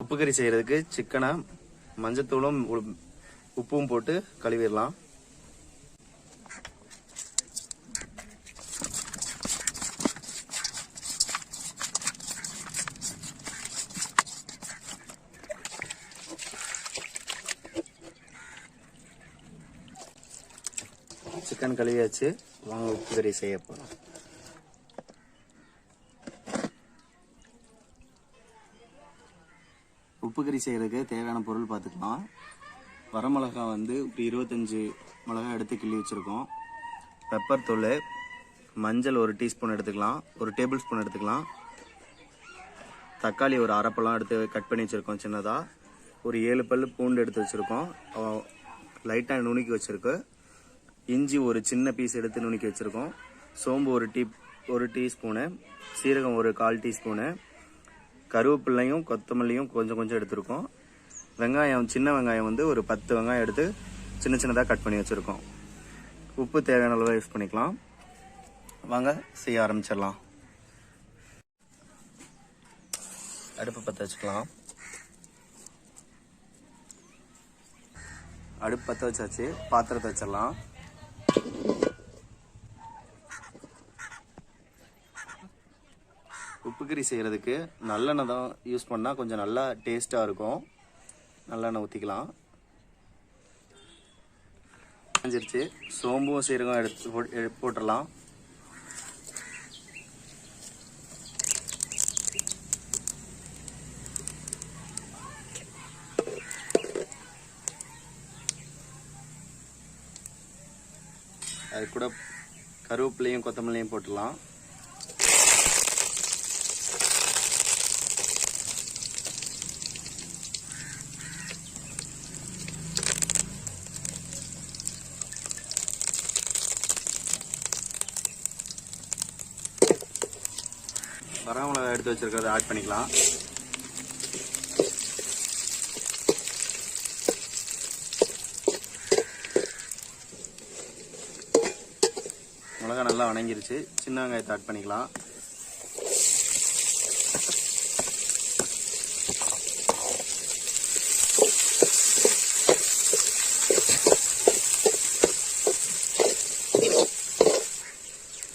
உப்பு கறி செய்கிறதுக்கு சிக்கனை மஞ்சத்தூளும் உப்பும் போட்டு கழுவிடலாம். சிக்கன் கழுவியாச்சு. வாங்க உப்பு கறி செய்ய போகிறோம். உப்பு கறி செய்கிறதுக்கு தேவையான பொருள் பார்த்துக்கலாம். வரமிளகா வந்து 25 மிளகாய் எடுத்து கிள்ளி வச்சுருக்கோம். பெப்பர் தூள், மஞ்சள் 1 டீஸ்பூன் எடுத்துக்கலாம், 1 டேபிள் ஸ்பூன் எடுத்துக்கலாம். தக்காளி ஒரு அரைப்பழம் எடுத்து கட் பண்ணி வச்சுருக்கோம் சின்னதாக. ஒரு 7 பல் பூண்டு எடுத்து வச்சுருக்கோம், லைட்டாக நுணுக்கி வச்சுருக்கு. இஞ்சி ஒரு சின்ன பீஸ் எடுத்து நுணுக்கி வச்சுருக்கோம். சோம்பு ஒரு டீஸ்பூனு, சீரகம் ஒரு 1/4 டீஸ்பூனு, கருவேப்பிலையும் கொத்தமல்லியும் கொஞ்சம் எடுத்துருக்கோம். வெங்காயம், சின்ன வெங்காயம் வந்து ஒரு 10 வெங்காயம் எடுத்து சின்னதாக கட் பண்ணி வச்சுருக்கோம். உப்பு தேவையான அளவு யூஸ் பண்ணிக்கலாம். வாங்க செய்ய ஆரம்பிச்சிடலாம். அடுப்பு பற்ற வச்சுக்கலாம். அடுப்பு பற்ற வச்சாச்சு. பாத்திரத்தை வச்சிடலாம். உப்பு கறி செய்கிறதுக்கு நல்லெண்ணெய் தான் யூஸ் பண்ணால் கொஞ்சம் நல்லா டேஸ்ட்டாக இருக்கும். நல்லெண்ணெய் ஊற்றிக்கலாம். காஞ்சிருச்சு. சோம்பும் சீரகம் எடுத்து போட்டுடலாம். அது கூட கருவேப்பிலையும் கொத்தமல்லியும் போட்டுடலாம். வரமிளகாய் எடுத்து வச்சிருக்கிறத ஆட் பண்ணிக்கலாம். மிளகாய் நல்லா வணங்கிருச்சு. சின்ன வெங்காயத்தை ஆட் பண்ணிக்கலாம்.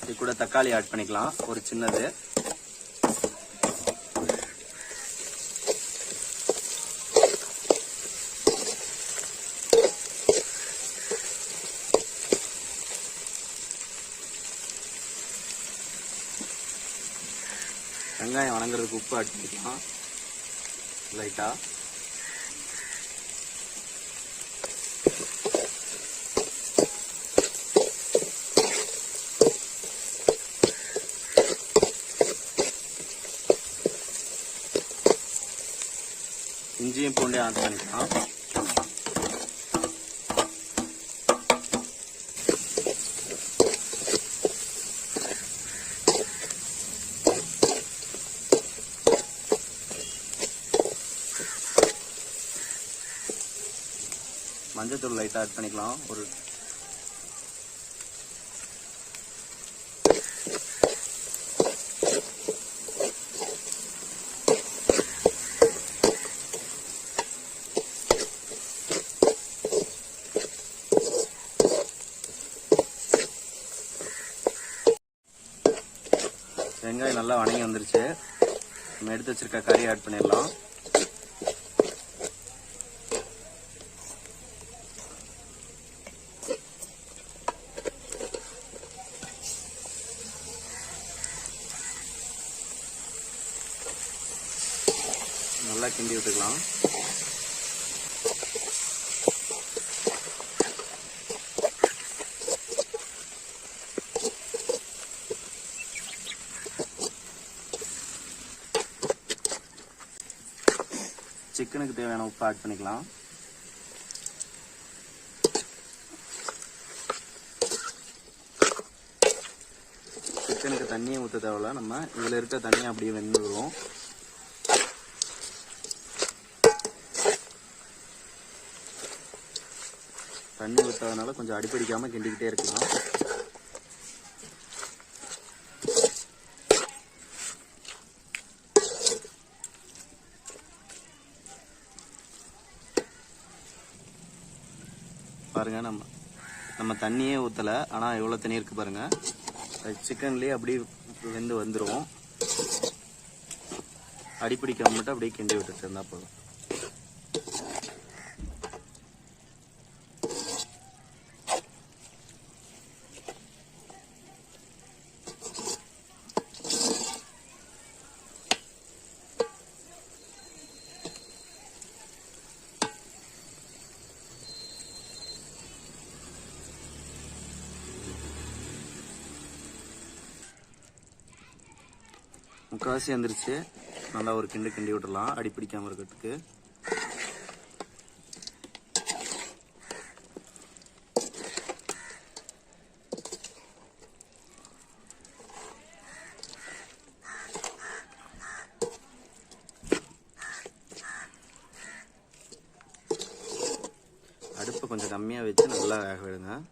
இது கூட தக்காளி ஆட் பண்ணிக்கலாம், ஒரு சின்னது. வெங்காயம் வணங்குறதுக்கு உப்பு ஆட் பண்ணிக்கலாம் லைட்டா. இஞ்சியும் பூண்டையும் ஆட் பண்ணிக்கலாம். மஞ்சத்தூள் லைட்டாக ஆட் பண்ணிக்கலாம். ஒரு வெங்காயம் நல்லா வணங்கி வந்துருச்சு. நம்ம எடுத்து வச்சிருக்க கறி ஆட் பண்ணிடலாம். நல்லா கிண்டி விட்டுக்கலாம். சிக்கனுக்கு தேவையான உப்பு ஆட் பண்ணிக்கலாம். சிக்கனுக்கு தண்ணியை ஊற்ற தேவையில்ல, நம்ம இதில் இருக்க தண்ணியை அப்படியே வெந்துடும். தண்ணி ஊற்றாதனால கொஞ்சம் அடிப்பிடிக்காமல் கிண்டிக்கிட்டே இருக்கலாம். பாருங்க, நம்ம தண்ணியே ஊற்றலை, ஆனால் எவ்வளோ தண்ணி இருக்குது பாருங்க. சிக்கன்லேயே அப்படியே வெந்து வந்துடும். அடிப்பிடிக்காம மட்டும் அப்படியே கிண்டி விட்டுட்டு இருந்தால் போதும். முக்கால்வாசி வந்துருச்சு. நல்லா ஒரு கிண்டி விட்டுடலாம் அடிப்பிடிக்காமல் இருக்கிறதுக்கு. அடுப்பை கொஞ்சம் கம்மியாக வச்சு நல்லா வேக விடுங்க.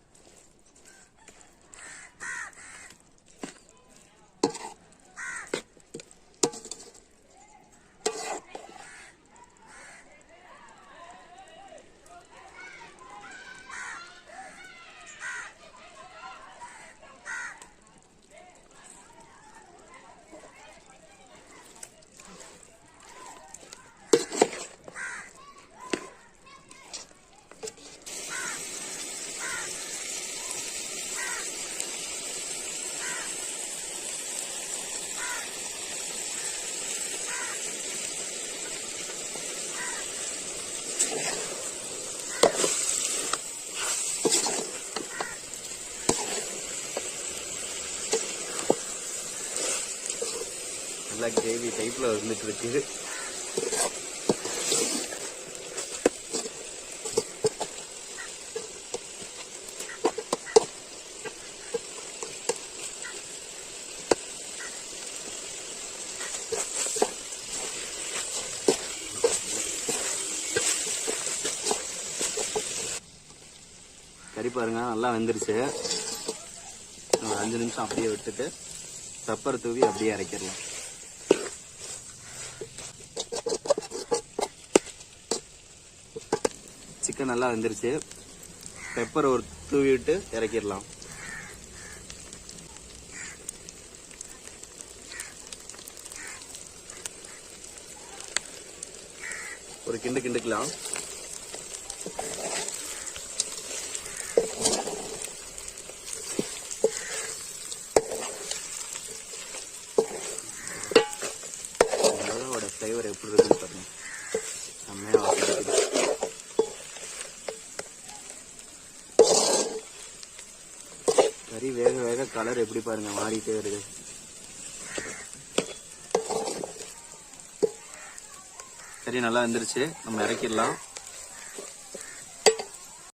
நல்லா கிரேவி டைப்ல வந்துட்டு இருக்கு. கறி பாருங்க நல்லா வெந்துருச்சு. ஒரு 5 நிமிஷம் அப்படியே விட்டுட்டு பெப்பர் தூவி அப்படியே இறக்கிடலாம். சிக்கன் நல்லா வெந்துருச்சு. பெப்பர் ஒரு தூவி விட்டு இறக்கிடலாம். ஒரு கிண்டுக்கலாம். ஃப்ளேவர் எப்படி இருக்குன்னு பாருங்க. செம்மையாக இருக்குது. கறி வேக வேக கலர் எப்படி பாருங்க மாறிட்டே வருது. கறி நல்லா வந்துருச்சு. நம்ம இறக்கிடலாம்.